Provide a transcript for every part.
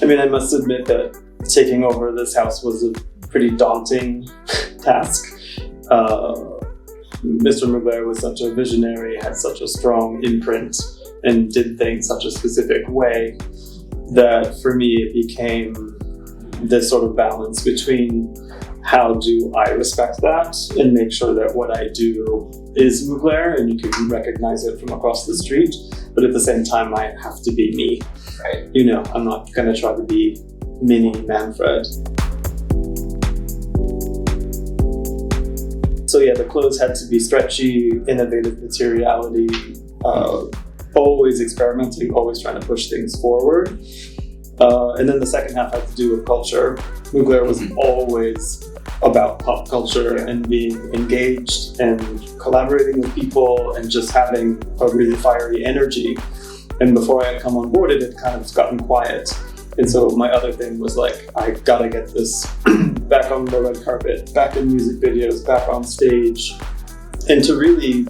I mean, I must admit that taking over this house was a pretty daunting task. Mr. Mugler was such a visionary, had such a strong imprint, and did things such a specific way that for me it became this sort of balance between how do I respect that and make sure that what I do is Mugler and you can recognize it from across the street, but at the same time I have to be me. Right. You know, I'm not going to try to be mini Manfred. So yeah, the clothes had to be stretchy, innovative materiality, always experimenting, always trying to push things forward. And then the second half had to do with culture. Mugler was always about pop culture and being engaged and collaborating with people and just having a really fiery energy. And before I had come on board, it had kind of gotten quiet. And so my other thing was like, I gotta get this back on the red carpet, back in music videos, back on stage, and to really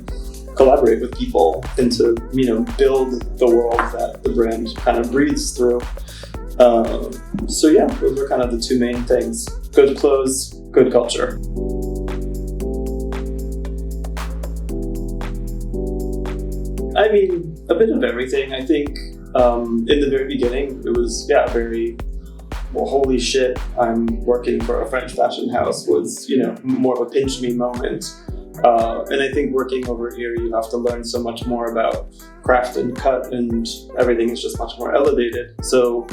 collaborate with people and to, you know, build the world that the brand kind of breathes through. So yeah, those were kind of the two main things. Good clothes, good culture. I mean, a bit of everything. I think in the very beginning, it was, very, well, holy shit, I'm working for a French fashion house was, you know, more of a pinch me moment. And I think working over here, you have to learn so much more about craft and cut, and everything is just much more elevated. So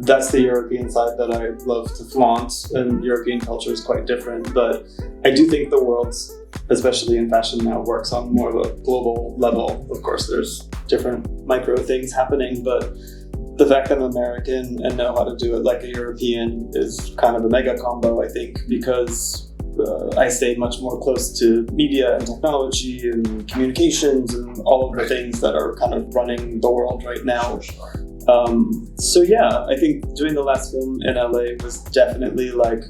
that's the European side that I love to flaunt, and European culture is quite different. But I do think the world, especially in fashion now, works on more of a global level. Of course, there's different micro things happening, but the fact that I'm American and know how to do it like a European is kind of a mega combo, I think, because I stay much more close to media and technology and communications and all of the things that are kind of running the world right now. So yeah, I think doing the last film in LA was definitely like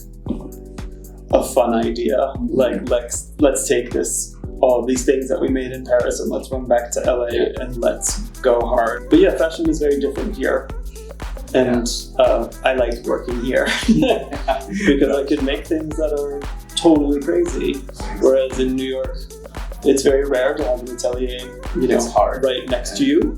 a fun idea. Like, let's take all these things that we made in Paris and let's run back to LA and let's go hard. But yeah, fashion is very different here. And I liked working here because I could make things that are totally crazy. Whereas in New York, it's very rare to have an atelier, you know, right next to you.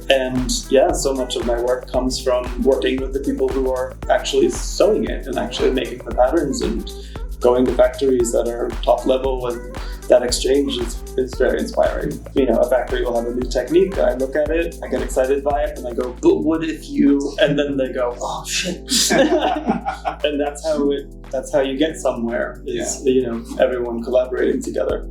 And yeah, so much of my work comes from working with the people who are actually sewing it and actually making the patterns and going to factories that are top level, and that exchange is very inspiring. You know, a factory will have a new technique, I look at it, I get excited by it, and I go, but what if you, and then they go, oh shit. And that's how you get somewhere, is, you know, everyone collaborating together.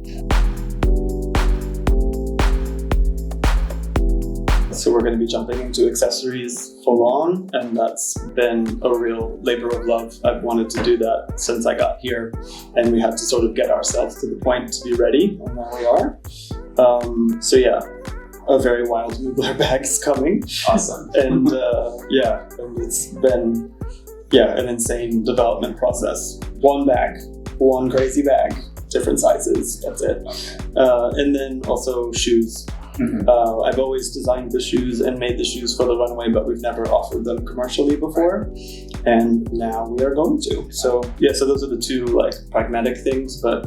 So we're going to be jumping into accessories full on, and that's been a real labor of love. I've wanted to do that since I got here, and we had to sort of get ourselves to the point to be ready, and now we are. So yeah, a very wild Mugler bag is coming. Awesome. And and it's been an insane development process. One bag, one crazy bag, different sizes, that's it. Okay. And then also shoes. Mm-hmm. I've always designed the shoes and made the shoes for the runway, but we've never offered them commercially before, and now we are going to. So those are the two like pragmatic things, but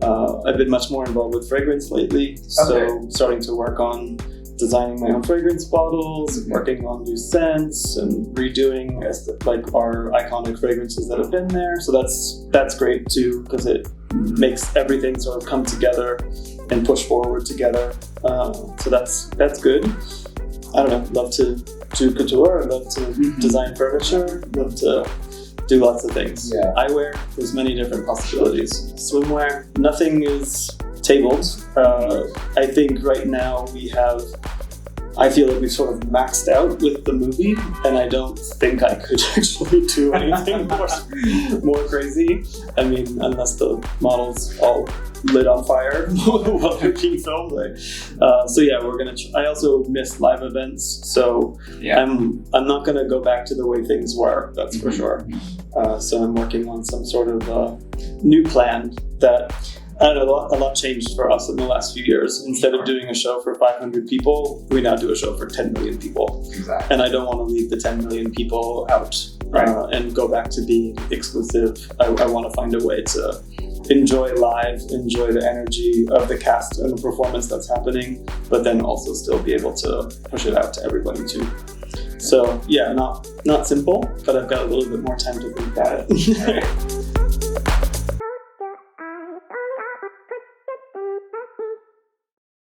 I've been much more involved with fragrance lately. So starting to work on designing my own fragrance bottles, working on new scents, and redoing like our iconic fragrances that have been there. So that's great too, because it makes everything sort of come together and push forward together. So that's good. I don't know, love to do couture, love to design furniture, love to do lots of things. Yeah. Eyewear, there's many different possibilities. Swimwear, nothing is tabled. I think right now I feel like we've sort of maxed out with the movie, and I don't think I could actually do anything more crazy. I mean, unless the models all lit on fire while they're being filmed. We're gonna. I also miss live events, so I'm not gonna go back to the way things were. That's for sure. So I'm working on some sort of new plan that I don't know, a lot changed for us in the last few years. Instead of doing a show for 500 people, we now do a show for 10 million people. Exactly. And I don't want to leave the 10 million people out Right. and go back to being exclusive. I want to find a way to enjoy live, enjoy the energy of the cast and the performance that's happening, but then also still be able to push it out to everybody too. So yeah, not simple, but I've got a little bit more time to think about it. Right.